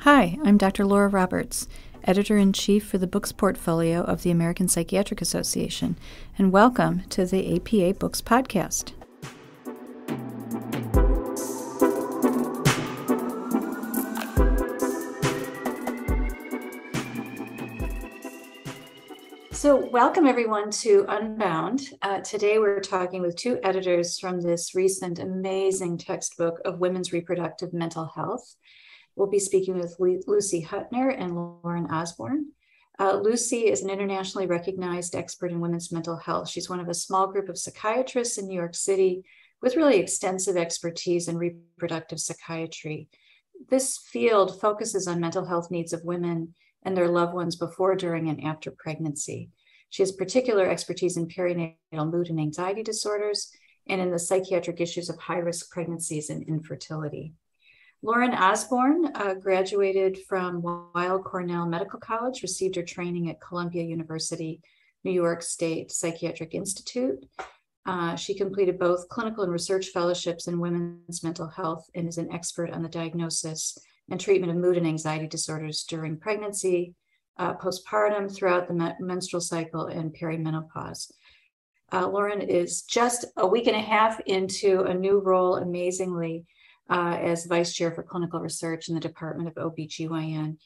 Hi, I'm Dr. Laura Roberts, Editor-in-Chief for the Books Portfolio of the American Psychiatric Association, and welcome to the APA Books Podcast. So welcome everyone to Unbound. Today we're talking with two editors from this recent amazing textbook of women's reproductive mental health. We'll be speaking with Lucy Hutner and Lauren Osborne. Lucy is an internationally recognized expert in women's mental health. She's one of a small group of psychiatrists in New York City with really extensive expertise in reproductive psychiatry. This field focuses on mental health needs of women and their loved ones before, during, and after pregnancy. She has particular expertise in perinatal mood and anxiety disorders and in the psychiatric issues of high-risk pregnancies and infertility. Lauren Osborne graduated from Weill Cornell Medical College, received her training at Columbia University, New York State Psychiatric Institute. She completed both clinical and research fellowships in women's mental health and is an expert on the diagnosis and treatment of mood and anxiety disorders during pregnancy, postpartum, throughout the menstrual cycle, and perimenopause. Lauren is just a week and a half into a new role, amazingly, as Vice Chair for Clinical Research in the Department of OBGYN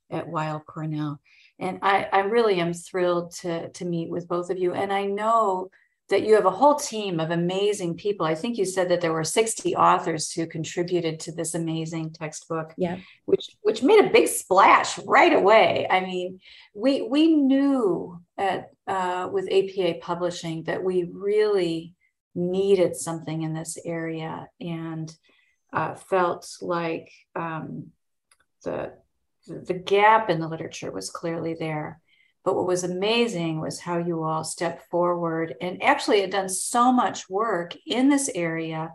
at Weill Cornell. And I really am thrilled to meet with both of you. And I know that you have a whole team of amazing people. I think you said that there were 60 authors who contributed to this amazing textbook, yeah, which made a big splash right away. I mean, we knew with APA Publishing that we really needed something in this area, and felt like the gap in the literature was clearly there. But what was amazing was how you all stepped forward and actually had done so much work in this area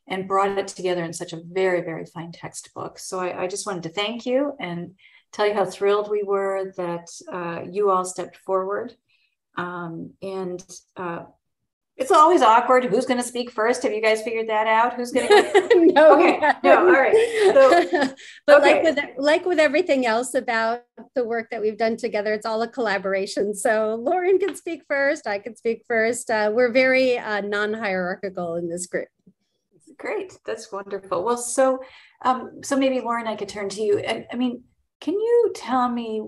and brought it together in such a very, very fine textbook. So I just wanted to thank you and tell you how thrilled we were that you all stepped forward. It's always awkward. Who's going to speak first? Have you guys figured that out? Who's going to go? No, okay. No. All right. So, but okay. like with everything else about the work that we've done together, it's all a collaboration. So Lauren can speak first. I can speak first. We're very non-hierarchical in this group. Great. That's wonderful. Well, so maybe Lauren, I could turn to you. I mean, can you tell me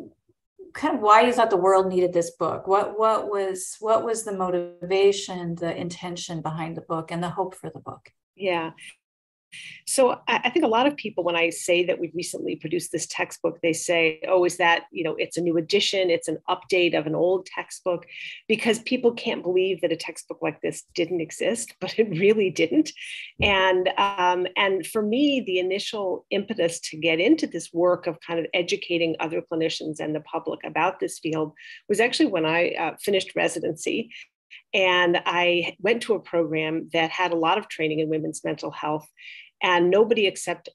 kind of why you thought the world needed this book? What was the motivation, the intention behind the book, and the hope for the book? Yeah. So I think a lot of people, when I say that we've recently produced this textbook, they say, oh, is that, it's a new edition, it's an update of an old textbook, because people can't believe that a textbook like this didn't exist, but it really didn't. And for me, the initial impetus to get into this work of kind of educating other clinicians and the public about this field was actually when I finished residency. And I went to a program that had a lot of training in women's mental health, and nobody except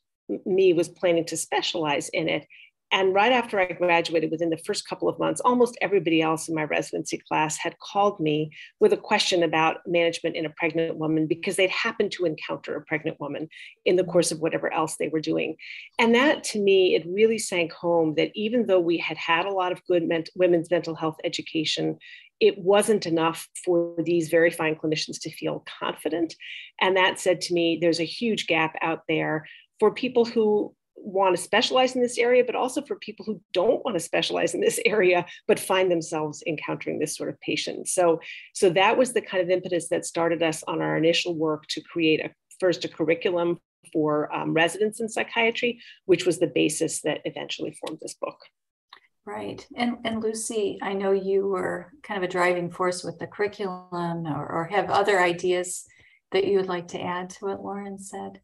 me was planning to specialize in it. And right after I graduated, within the first couple of months, almost everybody else in my residency class had called me with a question about management in a pregnant woman, because they'd happened to encounter a pregnant woman in the course of whatever else they were doing. And that, to me, it really sank home that even though we had had a lot of good women's mental health education, it wasn't enough for these very fine clinicians to feel confident. And that said to me, there's a huge gap out there for people who want to specialize in this area, but also for people who don't want to specialize in this area, but find themselves encountering this sort of patient. So that was the kind of impetus that started us on our initial work to create first a curriculum for residents in psychiatry, which was the basis that eventually formed this book. Right. And Lucy, I know you were kind of a driving force with the curriculum, or have other ideas that you would like to add to what Lauren said.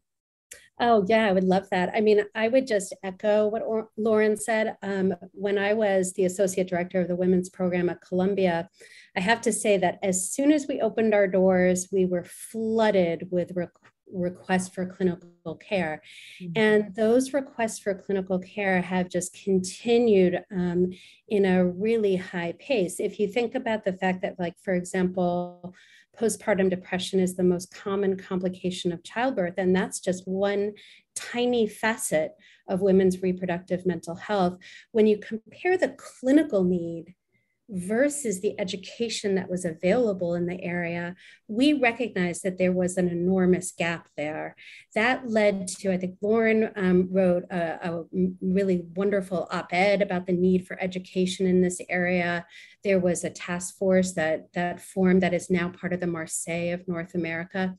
Oh, yeah, I would love that. I mean, I would just echo what Lauren said. When I was the associate director of the women's program at Columbia, I have to say that as soon as we opened our doors, we were flooded with requests for clinical care. Mm-hmm. And those requests for clinical care have just continued in a really high pace. If you think about the fact that, like, for example, postpartum depression is the most common complication of childbirth. And that's just one tiny facet of women's reproductive mental health. When you compare the clinical need versus the education that was available in the area, we recognized that there was an enormous gap there. That led to, I think Lauren wrote a really wonderful op-ed about the need for education in this area. There was a task force that formed that is now part of the Marseille of North America.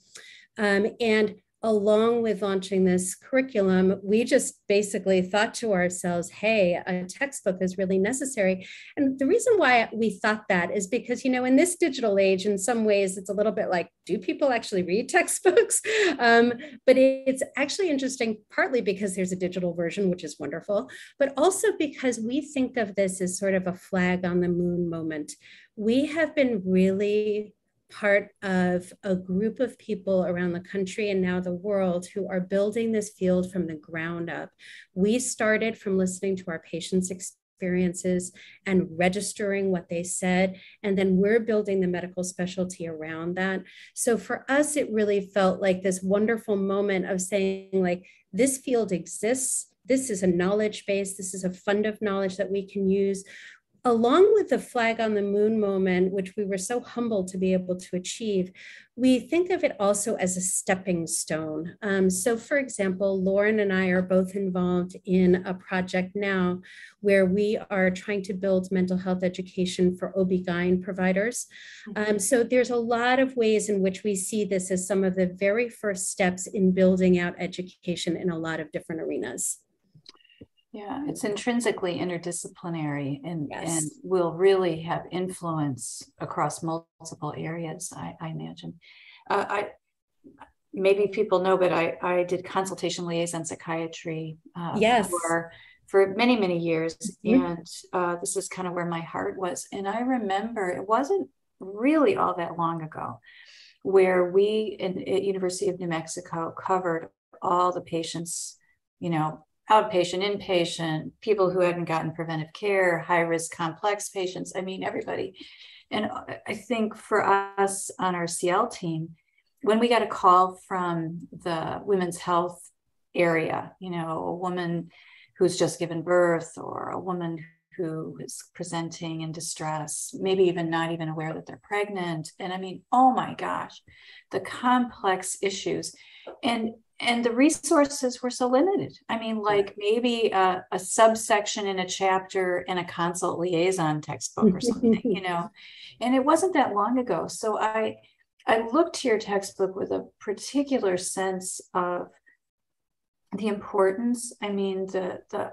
And along with launching this curriculum, we just basically thought to ourselves, hey, a textbook is really necessary. And the reason why we thought that is because, in this digital age, in some ways, it's a little bit like, do people actually read textbooks? But it's actually interesting, partly because there's a digital version, which is wonderful, but also because we think of this as sort of a flag on the moon moment. We have been really part of a group of people around the country and now the world who are building this field from the ground up. We started from listening to our patients' experiences and registering what they said, and then we're building the medical specialty around that. So for us, it really felt like this wonderful moment of saying, like, this field exists. This is a knowledge base. This is a fund of knowledge that we can use. Along with the flag on the moon moment, which we were so humbled to be able to achieve, we think of it also as a stepping stone. So for example, Lauren and I are both involved in a project now where we are trying to build mental health education for OB/GYN providers. So there's a lot of ways in which we see this as some of the very first steps in building out education in a lot of different arenas. Yeah, it's intrinsically interdisciplinary and will really have influence across multiple areas, I imagine. Maybe people know, but I did consultation liaison psychiatry for many, many years. And this is kind of where my heart was. And I remember it wasn't really all that long ago where we at University of New Mexico covered all the patients, outpatient, inpatient, people who hadn't gotten preventive care, high risk, complex patients. I mean, everybody. And I think for us on our CL team, when we got a call from the women's health area, a woman who's just given birth or a woman who is presenting in distress, maybe even not even aware that they're pregnant. And I mean, oh my gosh, the complex issues. And the resources were so limited. I mean, like maybe a subsection in a chapter in a consult liaison textbook or something, and it wasn't that long ago. So I looked to your textbook with a particular sense of the importance. I mean, the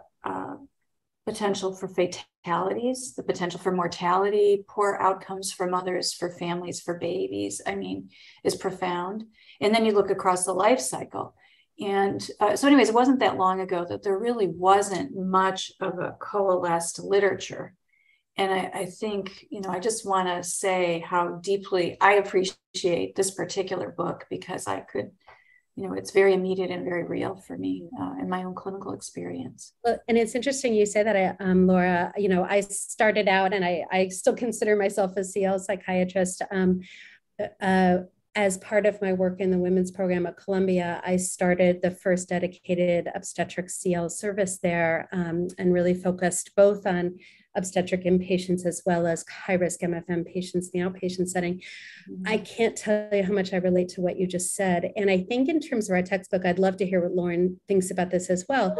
potential for fatalities, the potential for mortality, poor outcomes for mothers, for families, for babies, I mean, is profound. And then you look across the life cycle. And so anyways, it wasn't that long ago that there really wasn't much of a coalesced literature. And I think, I just want to say how deeply I appreciate this particular book because I could, it's very immediate and very real for me in my own clinical experience. Well, and it's interesting you say that, Laura. I started out, and I still consider myself a CL psychiatrist. As part of my work in the women's program at Columbia, I started the first dedicated obstetric CL service there, and really focused both on obstetric inpatients as well as high-risk MFM patients in the outpatient setting. I can't tell you how much I relate to what you just said. And I think in terms of our textbook, I'd love to hear what Lauren thinks about this as well.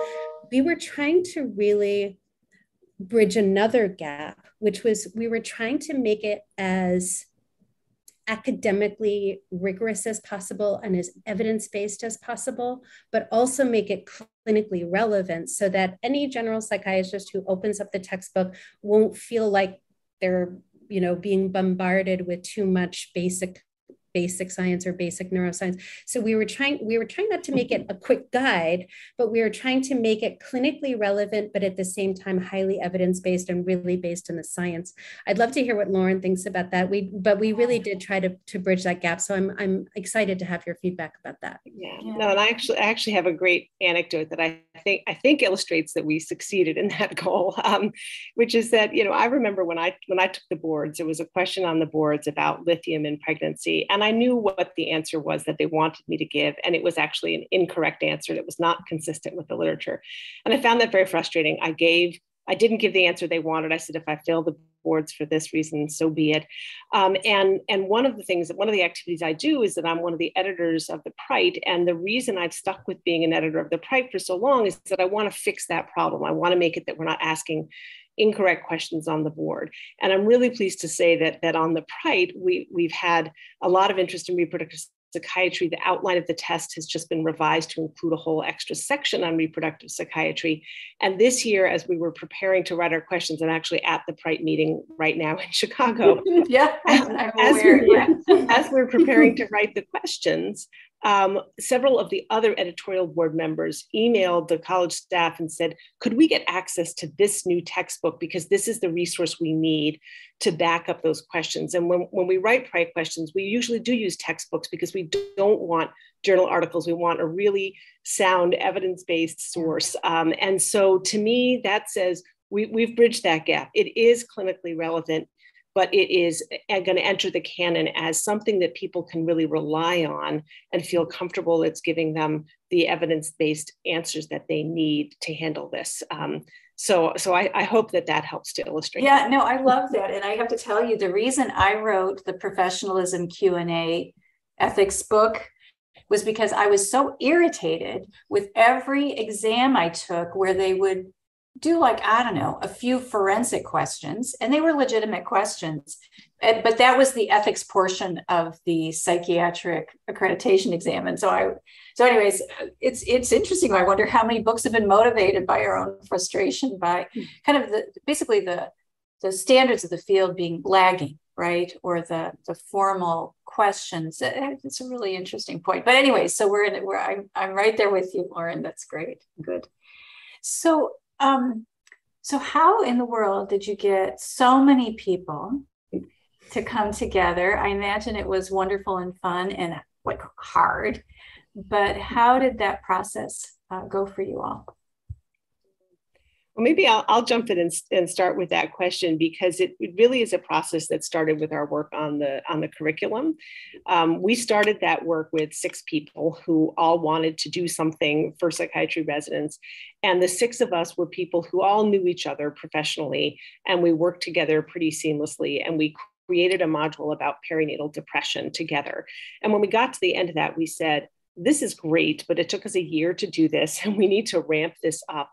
We were trying to really bridge another gap, which was we were trying to make it as academically rigorous as possible and as evidence-based as possible, but also make it clinically relevant so that any general psychiatrist who opens up the textbook won't feel like they're, being bombarded with too much basic basic science or basic neuroscience. So we were trying not to make it a quick guide, but we were trying to make it clinically relevant, but at the same time, highly evidence-based and really based in the science. I'd love to hear what Lauren thinks about that. But we really did try to bridge that gap. So I'm excited to have your feedback about that. Yeah. No, and I actually have a great anecdote that I think illustrates that we succeeded in that goal, which is that, I remember when I took the boards, there was a question on the boards about lithium in pregnancy. And I knew what the answer was that they wanted me to give. And it was actually an incorrect answer that was not consistent with the literature. And I found that very frustrating. I didn't give the answer they wanted. I said, if I fail the boards for this reason, so be it. And one of the activities I do is that I'm one of the editors of the Prite. And the reason I've stuck with being an editor of the Prite for so long is that I want to fix that problem. I want to make it that we're not asking incorrect questions on the board. And I'm really pleased to say that on the Prite, we've had a lot of interest in reproductive psychiatry. The outline of the test has just been revised to include a whole extra section on reproductive psychiatry. And this year, as we were preparing to write our questions, I'm actually at the Prite meeting right now in Chicago. Yeah, I'm aware. As we're preparing to write the questions, several of the other editorial board members emailed the college staff and said, could we get access to this new textbook? Because this is the resource we need to back up those questions. And when we write Prite questions, we usually do use textbooks because we don't want journal articles. We want a really sound evidence-based source. And so to me, that says we've bridged that gap. It is clinically relevant, but it is going to enter the canon as something that people can really rely on and feel comfortable it's giving them the evidence-based answers that they need to handle this. So I hope that helps to illustrate. Yeah, no, I love that. And I have to tell you, the reason I wrote the professionalism Q&A ethics book was because I was so irritated with every exam I took where they would do a few forensic questions, and they were legitimate questions. But that was the ethics portion of the psychiatric accreditation exam. And so anyways, it's interesting. I wonder how many books have been motivated by our own frustration by kind of basically the standards of the field being lagging, right? Or the formal questions. It's a really interesting point. But anyway, so I'm right there with you, Lauren. That's great. Good. So how in the world did you get so many people to come together? I imagine it was wonderful and fun and hard, but how did that process go for you all? Well, maybe I'll jump in and start with that question, because it really is a process that started with our work on the curriculum. We started that work with 6 people who all wanted to do something for psychiatry residents. And the 6 of us were people who all knew each other professionally, and we worked together pretty seamlessly. And we created a module about perinatal depression together. And when we got to the end of that, we said, this is great, but it took us a year to do this, and we need to ramp this up.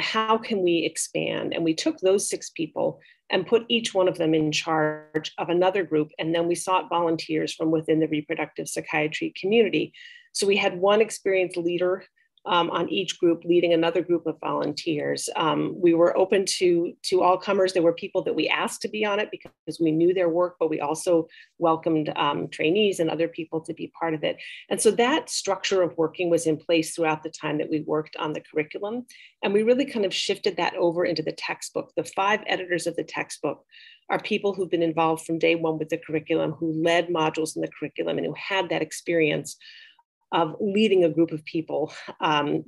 How can we expand? And we took those 6 people and put each one of them in charge of another group. And then we sought volunteers from within the reproductive psychiatry community. So we had one experienced leader on each group leading another group of volunteers. We were open to all comers. There were people that we asked to be on it because we knew their work, but we also welcomed trainees and other people to be part of it. And so that structure of working was in place throughout the time that we worked on the curriculum. And we really kind of shifted that over into the textbook. The 5 editors of the textbook are people who've been involved from day one with the curriculum, who led modules in the curriculum, and who had that experience of leading a group of people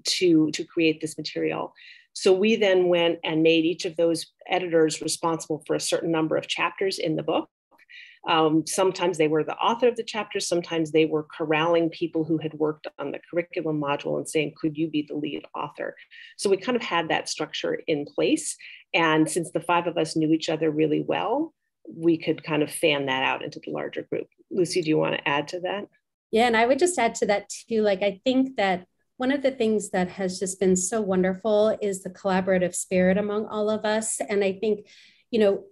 to create this material. So we then went and made each of those editors responsible for a certain number of chapters in the book. Sometimes they were the author of the chapter, sometimes they were corralling people who had worked on the curriculum module and saying, could you be the lead author? So we kind of had that structure in place. And since the 5 of us knew each other really well, we could kind of fan that out into the larger group. Lucy, do you want to add to that? Yeah, and I would just add to that too, I think that one of the things that has just been so wonderful is the collaborative spirit among all of us. And I think,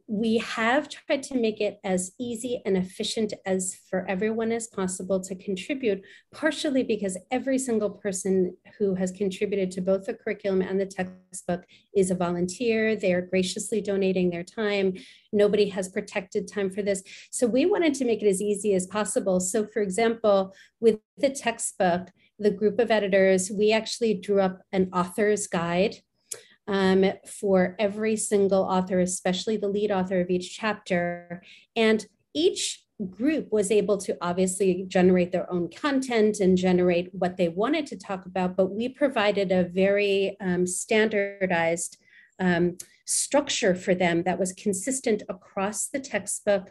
we have tried to make it as easy and efficient as for everyone as possible to contribute, partially because every single person who has contributed to both the curriculum and the textbook is a volunteer. They are graciously donating their time. Nobody has protected time for this. So we wanted to make it as easy as possible. So for example, with the textbook, the group of editors, we actually drew up an author's guide for every single author, especially the lead author of each chapter. And each group was able to obviously generate their own content and generate what they wanted to talk about, but we provided a very standardized structure for them that was consistent across the textbook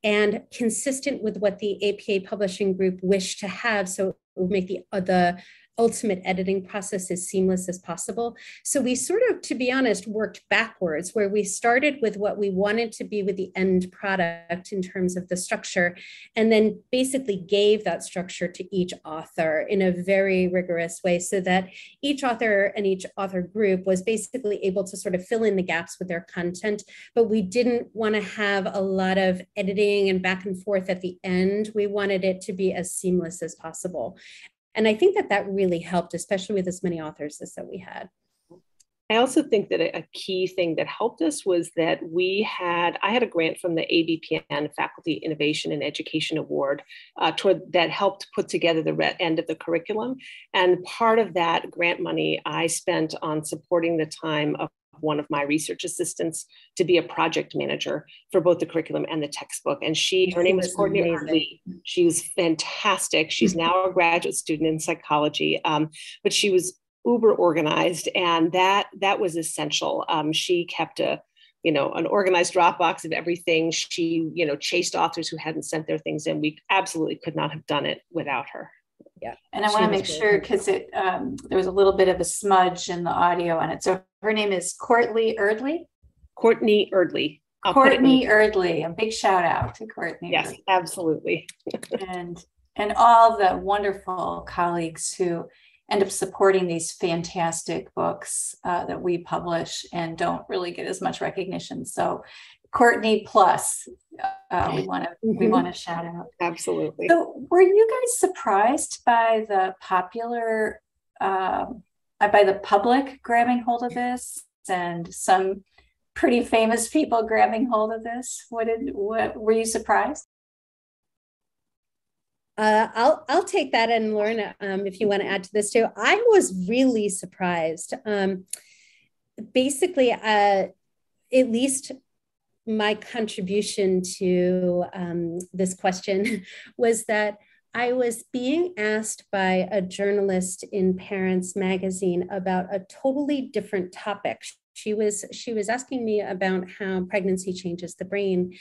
and consistent with what the APA publishing group wished to have. So it would make the ultimate editing process as seamless as possible. So we sort of, to be honest, worked backwards, where we started with what we wanted to be with the end product in terms of the structure, and then basically gave that structure to each author in a very rigorous way, so that each author and each author group was basically able to sort of fill in the gaps with their content. But we didn't want to have a lot of editing and back and forth at the end. We wanted it to be as seamless as possible. And I think that really helped, especially with as many authors as that we had. I also think that a key thing that helped us was that I had a grant from the ABPN Faculty Innovation and Education Award that helped put together the end of the curriculum. And part of that grant money I spent on supporting the time of one of my research assistants to be a project manager for both the curriculum and the textbook. And her name was Courtney Early. She was fantastic. She's now a graduate student in psychology, but she was uber organized, and that was essential. She kept an organized Dropbox of everything. She, chased authors who hadn't sent their things in. We absolutely could not have done it without her. Yeah. And I want to make sure, because there was a little bit of a smudge in the audio on it. So her name is Courtney Eardley. Courtney Eardley. Courtney Eardley. A big shout out to Courtney. Yes, Eardley. Absolutely. and all the wonderful colleagues who end up supporting these fantastic books that we publish and don't really get as much recognition. So Courtney plus, we want to shout out. Absolutely. So were you guys surprised by the by the public grabbing hold of this and some pretty famous people grabbing hold of this? What were you surprised? I'll take that, and Lauren, if you want to add to this too. I was really surprised. Basically, at least my contribution to this question was that I was being asked by a journalist in Parents Magazine about a totally different topic. She was asking me about how pregnancy changes the brain.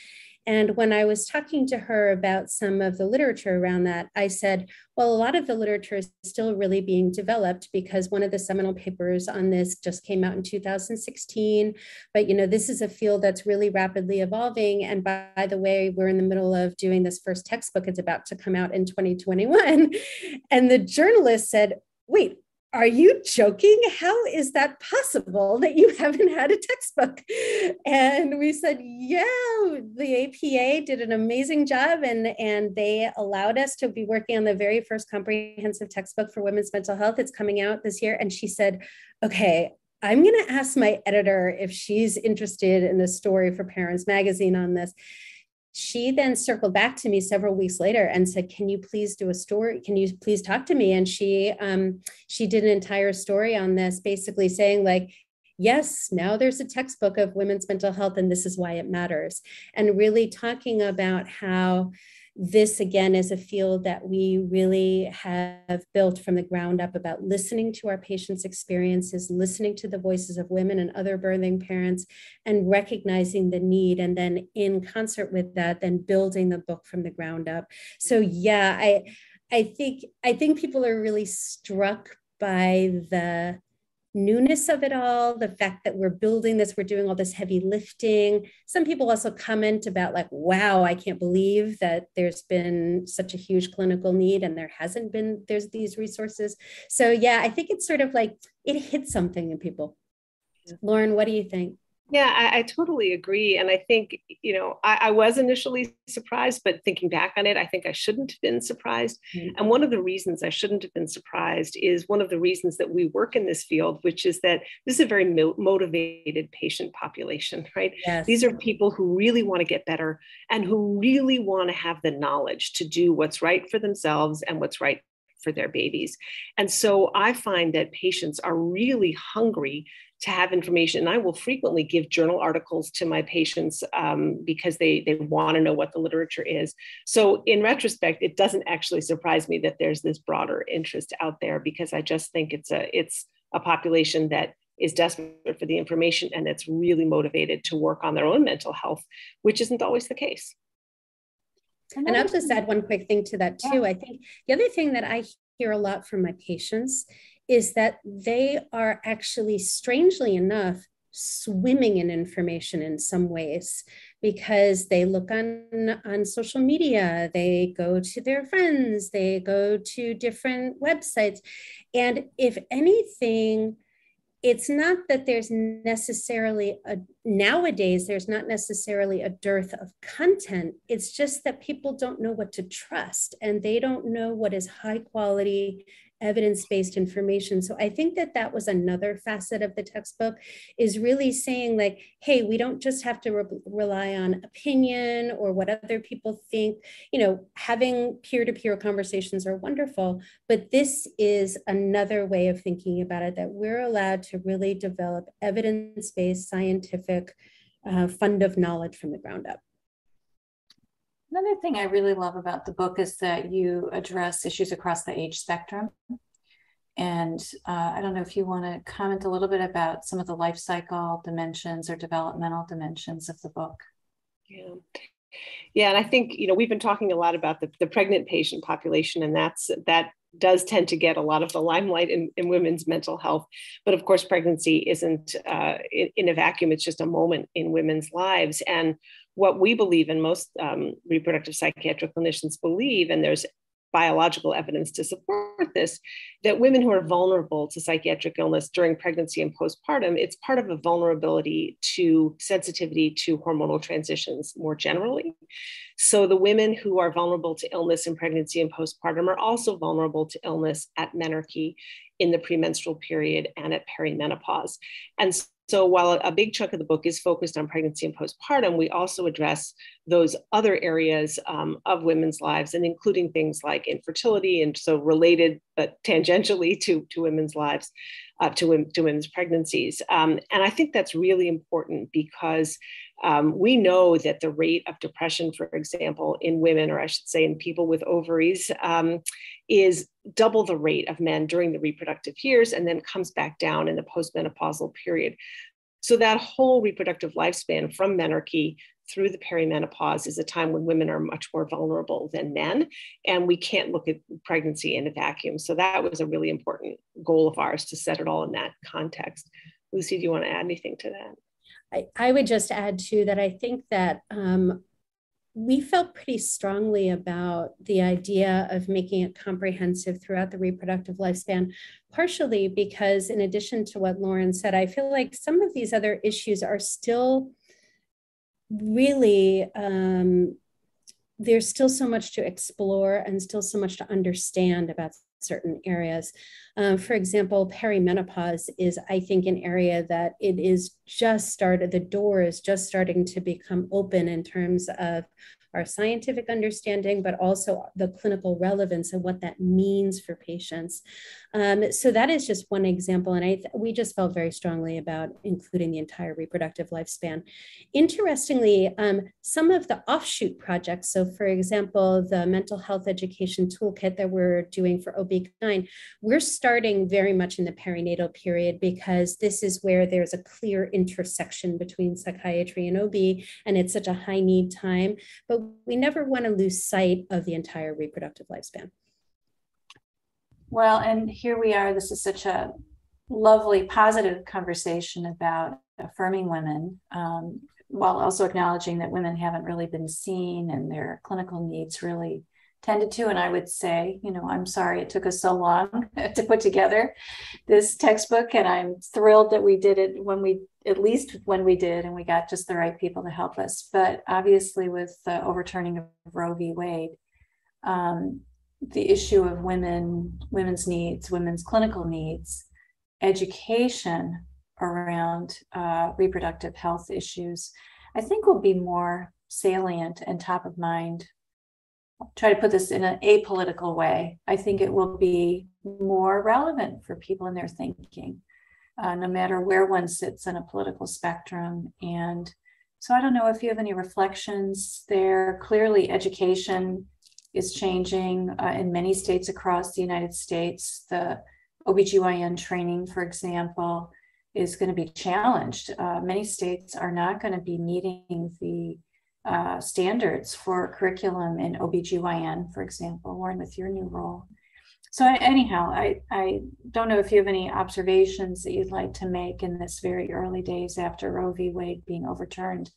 And when I was talking to her about some of the literature around that, I said, well, a lot of the literature is still really being developed, because one of the seminal papers on this just came out in 2016. But, this is a field that's really rapidly evolving. And by the way, we're in the middle of doing this first textbook. It's about to come out in 2021. And the journalist said, wait, are you joking? How is that possible that you haven't had a textbook? And we said, yeah, the APA did an amazing job, and they allowed us to be working on the very first comprehensive textbook for women's mental health. It's coming out this year. And she said, okay, I'm going to ask my editor if she's interested in a story for Parents Magazine on this. She then circled back to me several weeks later and said, can you please do a story? Can you please talk to me? And she did an entire story on this, basically saying like, yes, now there's a textbook of women's mental health, and this is why it matters. And really talking about how this, again, is a field that we really have built from the ground up, about listening to our patients' experiences, listening to the voices of women and other birthing parents, and recognizing the need. And then in concert with that, then building the book from the ground up. So yeah, I think people are really struck by the newness of it all, the fact that we're building this, we're doing all this heavy lifting. Some people also comment about like, wow, I can't believe that there's been such a huge clinical need and there's these resources. So yeah, I think it's sort of like, it hits something in people. Lauren, what do you think? Yeah, I totally agree. And I think, I was initially surprised, but thinking back on it, I think I shouldn't have been surprised. Mm-hmm. And one of the reasons I shouldn't have been surprised is one of the reasons that we work in this field, which is that this is a very motivated patient population, right? Yes. These are people who really want to get better and who really want to have the knowledge to do what's right for themselves and what's right for their babies. And so I find that patients are really hungry to have information. And I will frequently give journal articles to my patients because they want to know what the literature is. So in retrospect, it doesn't actually surprise me that there's this broader interest out there, because I just think it's a population that is desperate for the information and that's really motivated to work on their own mental health, which isn't always the case. And I'll just add one quick thing to that too. I think the other thing that I hear a lot from my patients is that they are actually, strangely enough, swimming in information in some ways, because they look on social media, they go to their friends, they go to different websites. And if anything, it's not that there's necessarily nowadays, there's not necessarily a dearth of content. It's just that people don't know what to trust, and they don't know what is high quality, evidence-based information. So I think that was another facet of the textbook, is really saying like, hey, we don't just have to rely on opinion or what other people think. Having peer-to-peer conversations are wonderful, but this is another way of thinking about it, that we're allowed to really develop evidence-based scientific fund of knowledge from the ground up. Another thing I really love about the book is that you address issues across the age spectrum. And I don't know if you want to comment a little bit about some of the life cycle dimensions or developmental dimensions of the book. Yeah, and I think, we've been talking a lot about the pregnant patient population, and that does tend to get a lot of the limelight in women's mental health. But of course, pregnancy isn't in a vacuum. It's just a moment in women's lives. And what we believe, and most reproductive psychiatric clinicians believe, and there's biological evidence to support this, that women who are vulnerable to psychiatric illness during pregnancy and postpartum, it's part of a vulnerability to sensitivity to hormonal transitions more generally. So the women who are vulnerable to illness in pregnancy and postpartum are also vulnerable to illness at menarche, in the premenstrual period, and at perimenopause. And so while a big chunk of the book is focused on pregnancy and postpartum, we also address those other areas of women's lives, and including things like infertility, and so related but tangentially to women's lives, to women's pregnancies. And I think that's really important, because we know that the rate of depression, for example, in women, or I should say in people with ovaries, is double the rate of men during the reproductive years, and then comes back down in the postmenopausal period. So that whole reproductive lifespan from menarche through the perimenopause is a time when women are much more vulnerable than men, and we can't look at pregnancy in a vacuum. So that was a really important goal of ours, to set it all in that context. Lucy, do you want to add anything to that? I would just add too that I think that we felt pretty strongly about the idea of making it comprehensive throughout the reproductive lifespan, partially because, in addition to what Lauren said, I feel like some of these other issues are still really, there's still so much to explore and still so much to understand about certain areas. For example, perimenopause is, I think, an area that it is just started, the door is just starting to become open in terms of our scientific understanding, but also the clinical relevance and what that means for patients. So that is just one example. And we just felt very strongly about including the entire reproductive lifespan. Interestingly, some of the offshoot projects, so for example, the mental health education toolkit that we're doing for OB-GYN, we're starting very much in the perinatal period, because this is where there's a clear intersection between psychiatry and OB, and it's such a high need time. But we never want to lose sight of the entire reproductive lifespan. Well, and here we are. This is such a lovely, positive conversation about affirming women, while also acknowledging that women haven't really been seen and their clinical needs really tended to. And I would say, I'm sorry it took us so long to put together this textbook, and I'm thrilled that we did it when we at least when we did, and we got just the right people to help us. But obviously with the overturning of Roe v. Wade, the issue of women's needs, women's clinical needs, education around reproductive health issues, I think will be more salient and top of mind. I'll try to put this in an apolitical way. I think it will be more relevant for people in their thinking, no matter where one sits on a political spectrum. And so I don't know if you have any reflections there. Clearly, education is changing in many states across the United States. The OBGYN training, for example, is going to be challenged. Many states are not going to be meeting the standards for curriculum in OBGYN, for example, Lauren, with your new role. So anyhow, I don't know if you have any observations that you'd like to make in this very early days after Roe v. Wade being overturned,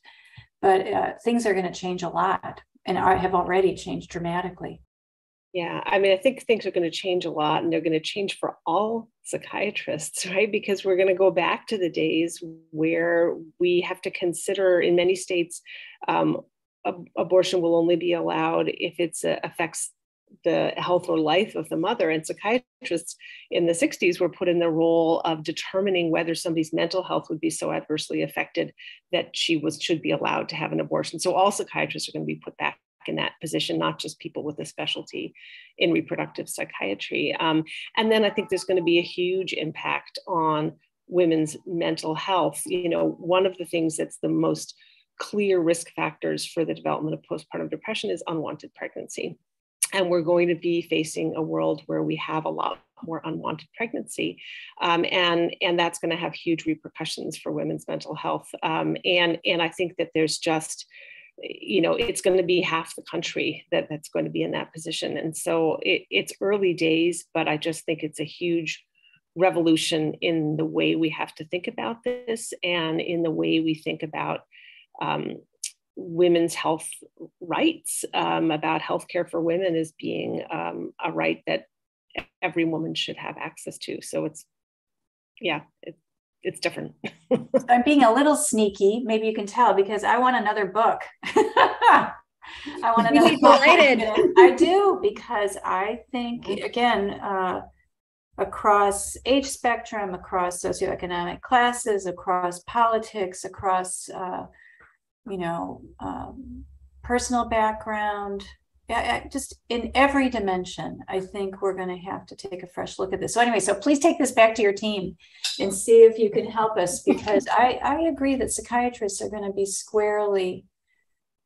but things are going to change a lot and have already changed dramatically. Yeah, I mean, I think things are going to change a lot, and they're going to change for all psychiatrists, right? Because we're going to go back to the days where we have to consider, in many states, abortion will only be allowed if it affects the health or life of the mother. And psychiatrists in the 60s were put in the role of determining whether somebody's mental health would be so adversely affected that should be allowed to have an abortion. So all psychiatrists are going to be put back in that position, not just people with a specialty in reproductive psychiatry. And then I think there's going to be a huge impact on women's mental health. You know, one of the things that's the most clear risk factors for the development of postpartum depression is unwanted pregnancy. And we're going to be facing a world where we have a lot more unwanted pregnancy. And that's going to have huge repercussions for women's mental health. And I think that there's just, you know, it's going to be half the country that's going to be in that position. And so it's early days, but I just think it's a huge revolution in the way we have to think about this and in the way we think about women's health rights, about healthcare for women as being a right that every woman should have access to. So it's different. I'm being a little sneaky, maybe you can tell, because I want another book. I want another book. I do, because I think, again, across age spectrum, across socioeconomic classes, across politics, across personal background, just in every dimension, I think we're going to have to take a fresh look at this. So anyway, so please take this back to your team and see if you can help us, because I agree that psychiatrists are going to be squarely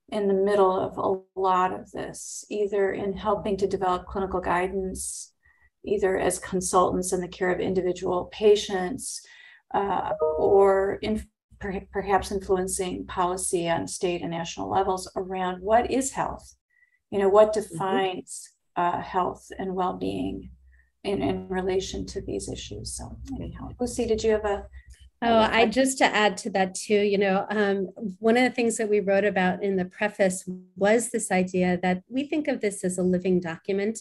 in the middle of a lot of this, either in helping to develop clinical guidance, either as consultants in the care of individual patients, or in perhaps influencing policy on state and national levels around what is health. You know, what defines health and well-being in relation to these issues. So anyhow, Lucy, did you have I just to add to that too, one of the things that we wrote about in the preface was this idea that we think of this as a living document.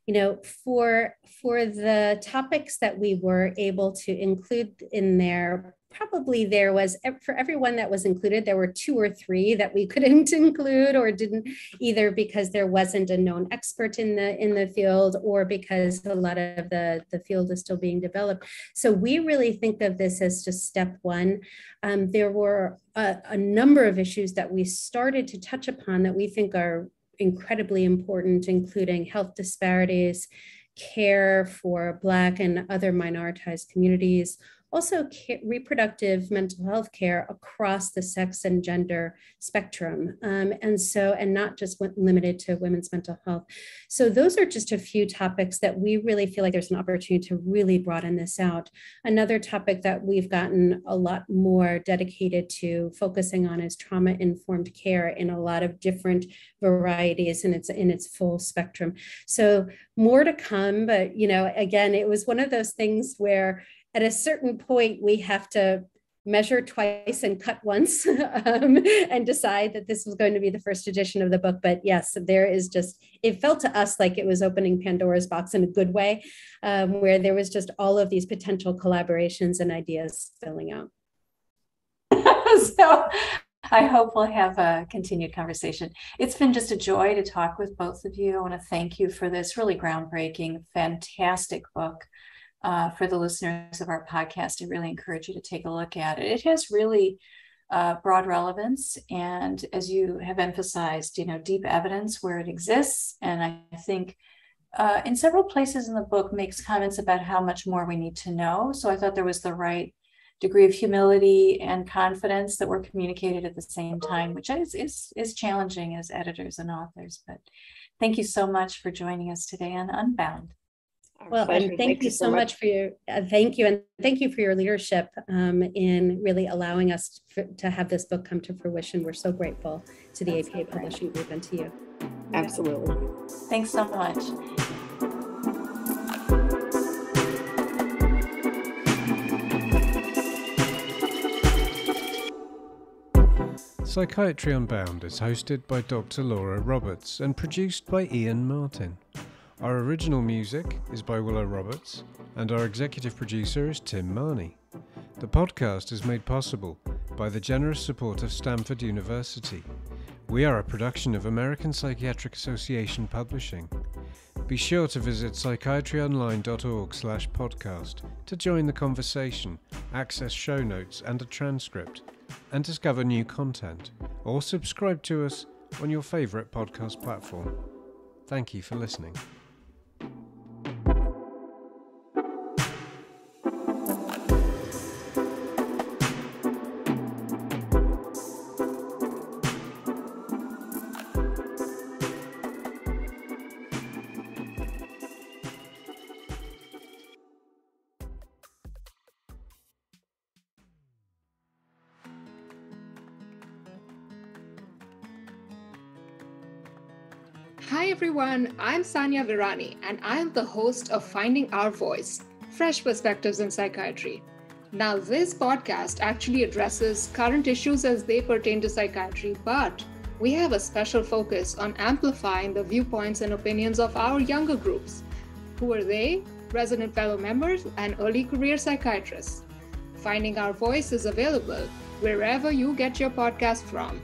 For the topics that we were able to include in there, probably there was, for everyone that was included, there were 2 or 3 that we couldn't include or didn't, either because there wasn't a known expert in the field or because a lot of the field is still being developed. So we really think of this as just step one. There were a number of issues that we started to touch upon that we think are incredibly important, including health disparities, care for Black and other minoritized communities, also reproductive mental health care across the sex and gender spectrum, and not just limited to women's mental health. So those are just a few topics that we really feel like there's an opportunity to really broaden this out. Another topic that we've gotten a lot more dedicated to focusing on is trauma-informed care in a lot of different varieties, and it's in its full spectrum. So more to come, but again, it was one of those things where at a certain point, we have to measure twice and cut once and decide that this was going to be the first edition of the book. But yes, it felt to us like it was opening Pandora's box in a good way, where there was just all of these potential collaborations and ideas spilling out. So I hope we'll have a continued conversation. It's been just a joy to talk with both of you. I want to thank you for this really groundbreaking, fantastic book. For the listeners of our podcast, I really encourage you to take a look at it. It has really broad relevance, and as you have emphasized, deep evidence where it exists. And I think in several places in the book makes comments about how much more we need to know. So I thought there was the right degree of humility and confidence that were communicated at the same time, which is challenging as editors and authors. But thank you so much for joining us today on Unbound. Well, and thank you so much for your thank you for your leadership in really allowing us to have this book come to fruition. We're so grateful to the APA Publishing Group and to you. Absolutely. Thanks so much. Psychiatry Unbound is hosted by Dr. Laura Roberts and produced by Ian Martin. Our original music is by Willow Roberts, and our executive producer is Tim Marney. The podcast is made possible by the generous support of Stanford University. We are a production of American Psychiatric Association Publishing. Be sure to visit psychiatryonline.org/podcast to join the conversation, access show notes and a transcript, and discover new content, or subscribe to us on your favorite podcast platform. Thank you for listening. Hi everyone, I'm Sanya Virani and I am the host of Finding Our Voice, Fresh Perspectives in Psychiatry. Now this podcast actually addresses current issues as they pertain to psychiatry, but we have a special focus on amplifying the viewpoints and opinions of our younger groups. Who are they? Resident fellow members and early career psychiatrists. Finding Our Voice is available wherever you get your podcast from.